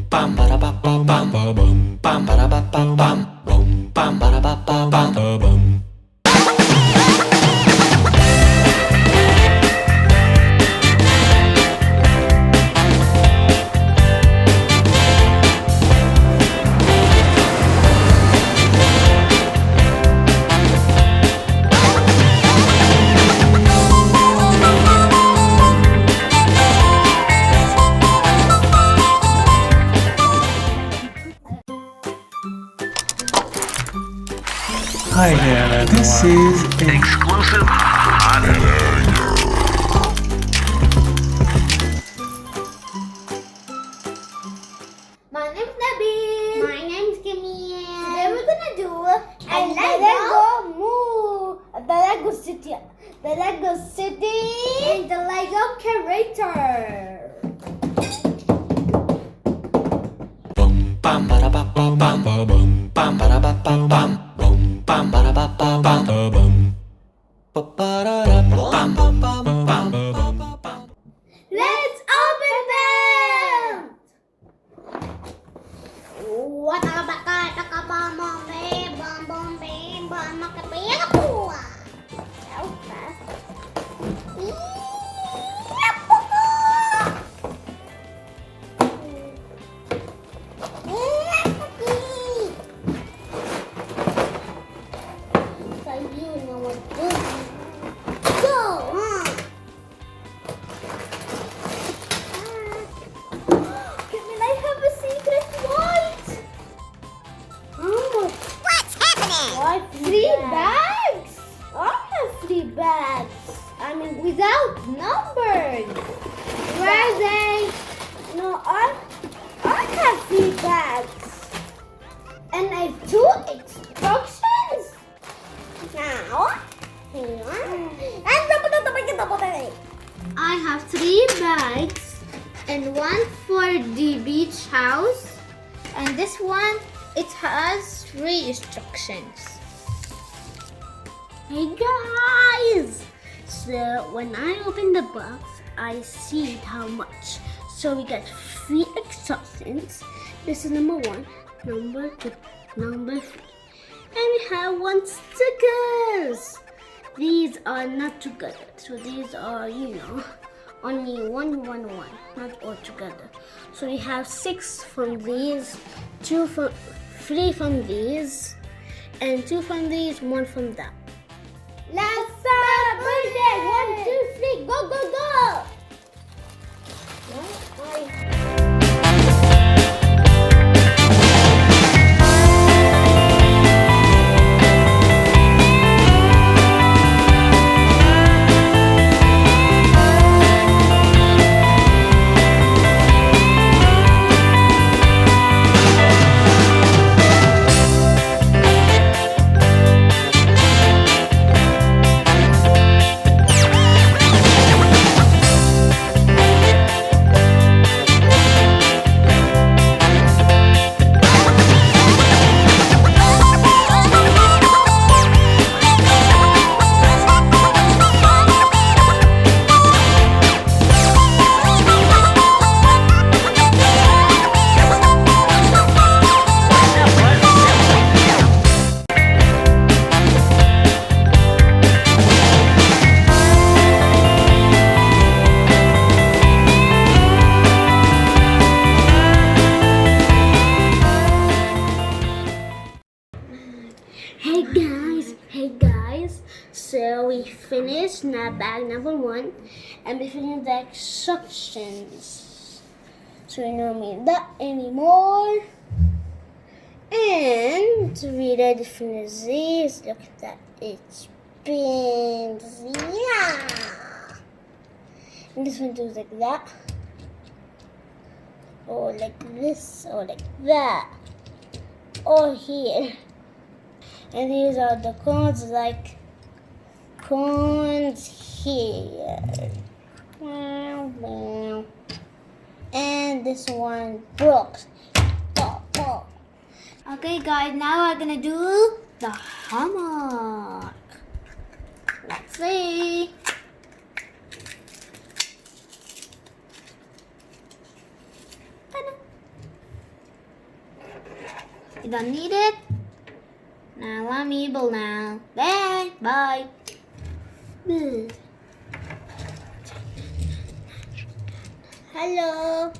bum ba da ba ba bum bum ba da ba ba bum bum ba da ba ba bum. Hi there, this is Exclusive hot. My name's Nabil. My name's Kamil. Today we're gonna do a Lego move. The Lego City. The Lego City. And the Lego Character. Bum bum ba da ba ba bum bum ba da ba ba bum bum ba da ba ba bum ba ba da da bum bum bum bum. Let's open them. What a baka taka bom be bom bom be bom maka be kapua. So fast. So you know what to do. Go on. Can I have a secret what? Oh, what's happening? What? Three bags? I have 3 bags. I mean, without numbers. Where are they? No, I have 3 bags. And I have 2 instructions. Now, I have 3 bags and one for the beach house. And this one, it has 3 instructions. hey guys! So when I open the box, I see how much. So we got 3 instructions. This is number 1, number 2, number 3. And we have 1 stickers. These are not together. So these are, only one, not all together. So we have 6 from these, 3 from these, and 2 from these, 1 from that. Let's celebrate! 1, 2, 3, go, go, go! Hey guys, so we finished bag number 1 and we finished the instructions. So we don't need that anymore. And we ready to finish these. Look at that, it spins. Yeah! And this one goes like that. Or like this, or like that. Or here. And these are the cones, like cones here. And this one broke. Okay guys, now we're gonna do the hammock. Let's see. You don't need it? Now I'm evil now. Bye. Bye. Hello.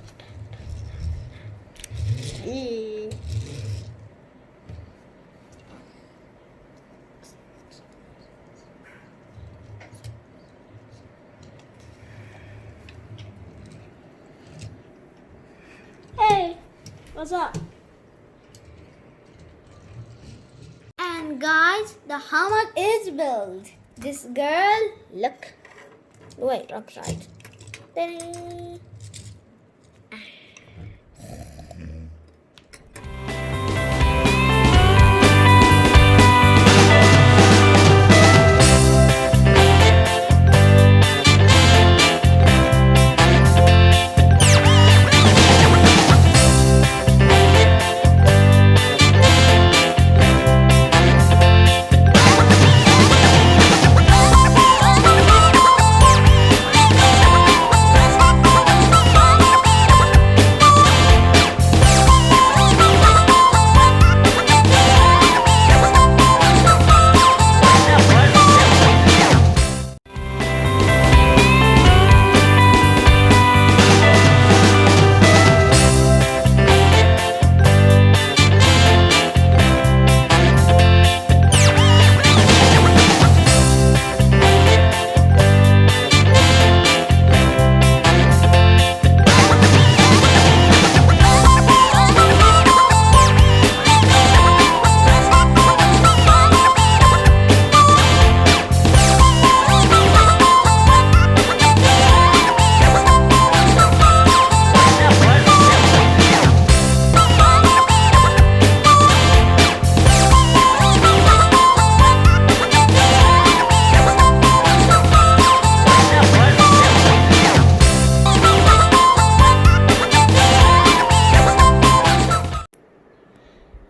Hey, what's up? And guys, the hammock is built. This girl, look. Wait, wrong side. Ta-da.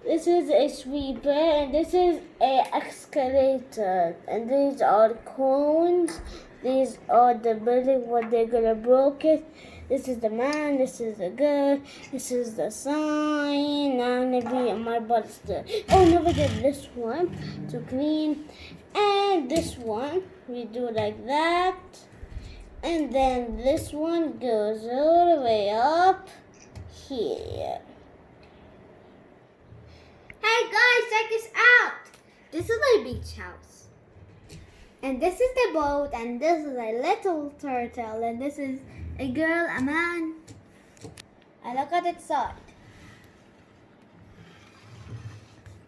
This is a sweeper and this is a excavator, and these are cones. These are the building what they're gonna broke it. This is the man, this is the girl, this is the sign. Now I'm gonna be on my butt still. Oh, never did this one to clean, and this one we do like that, and then this one goes all the way up here. Hey guys, check this out. This is my beach house. And this is the boat, and this is a little turtle, and this is a girl, a man. And look at its side.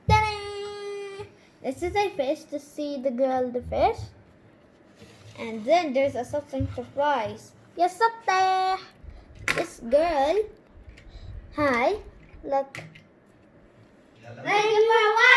Ta-da! This is a fish to see the girl, the fish. And then there's a something surprise. Yes, up there. This girl. Hi. Look. Thank you for watching.